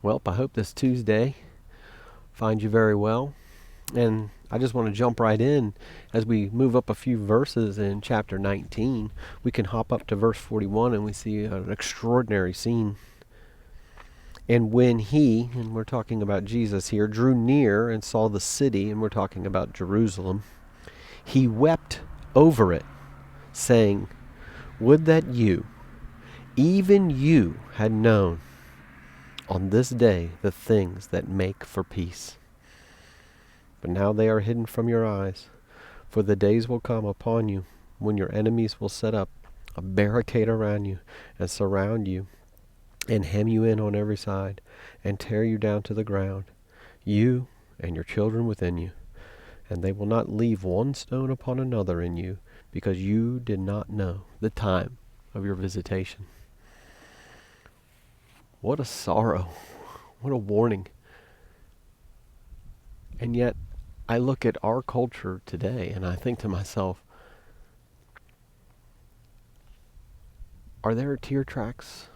Well, I hope this Tuesday finds you very well. And I just want to jump right in as we move up a few verses in chapter 19. We can hop up to verse 41 and we see an extraordinary scene. And when he, and we're talking about Jesus here, drew near and saw the city, and we're talking about Jerusalem, he wept over it, saying, "Would that you, even you, had known on this day the things that make for peace. But now they are hidden from your eyes, for the days will come upon you when your enemies will set up a barricade around you and surround you and hem you in on every side and tear you down to the ground, you and your children within you. And they will not leave one stone upon another in you, because you did not know the time of your visitation." What a sorrow. What a warning. And yet, I look at our culture today and I think to myself, are there tear tracks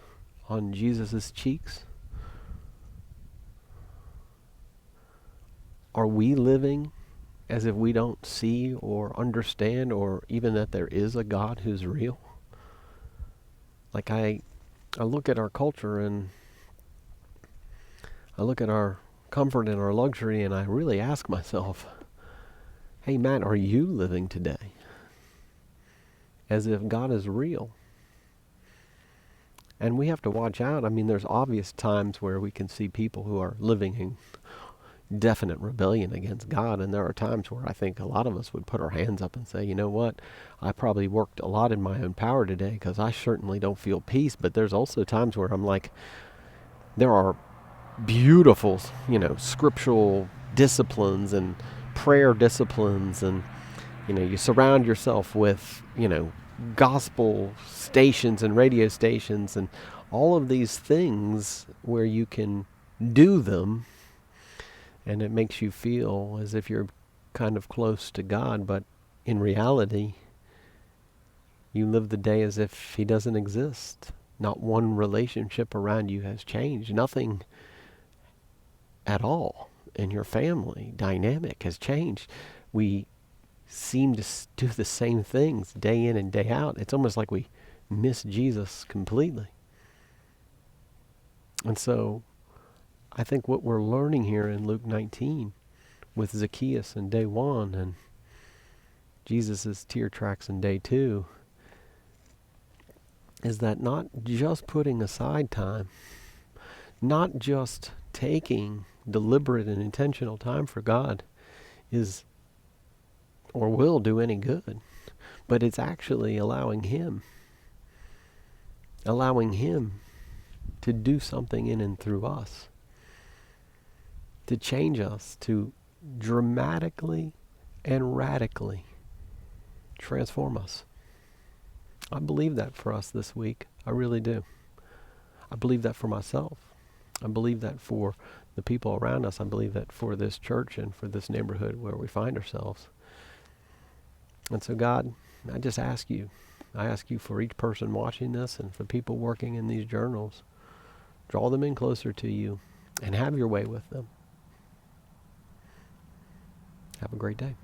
on Jesus' cheeks? Are we living as if we don't see or understand or even that there is a God who's real? Like I look at our culture and I look at our comfort and our luxury and I really ask myself, hey Matt, are you living today as if God is real? And we have to watch out. I mean, there's obvious times where we can see people who are living in definite rebellion against God, and there are times where I think a lot of us would put our hands up and say, you know what, I probably worked a lot in my own power today because I certainly don't feel peace. But there's also times where I'm like, there are beautiful, scriptural disciplines and prayer disciplines, and you surround yourself with, gospel stations and radio stations and all of these things where you can do them and it makes you feel as if you're kind of close to God, but in reality, you live the day as if he doesn't exist. Not one relationship around you has changed. Nothing at all in your family dynamic has changed. We seem to do the same things day in and day out. It's almost like we miss Jesus completely. And so I think what we're learning here in Luke 19 with Zacchaeus in day 1 and Jesus' tear tracks in day 2 is that not just putting aside time, not just taking deliberate and intentional time for God is or will do any good, but it's actually allowing him to do something in and through us, to change us, to dramatically and radically transform us. I believe that for us this week. I really do. I believe that for myself. I believe that for the people around us. I believe that for this church and for this neighborhood where we find ourselves. And so God, I just ask you for each person watching this and for people working in these journals, draw them in closer to you and have your way with them. Have a great day.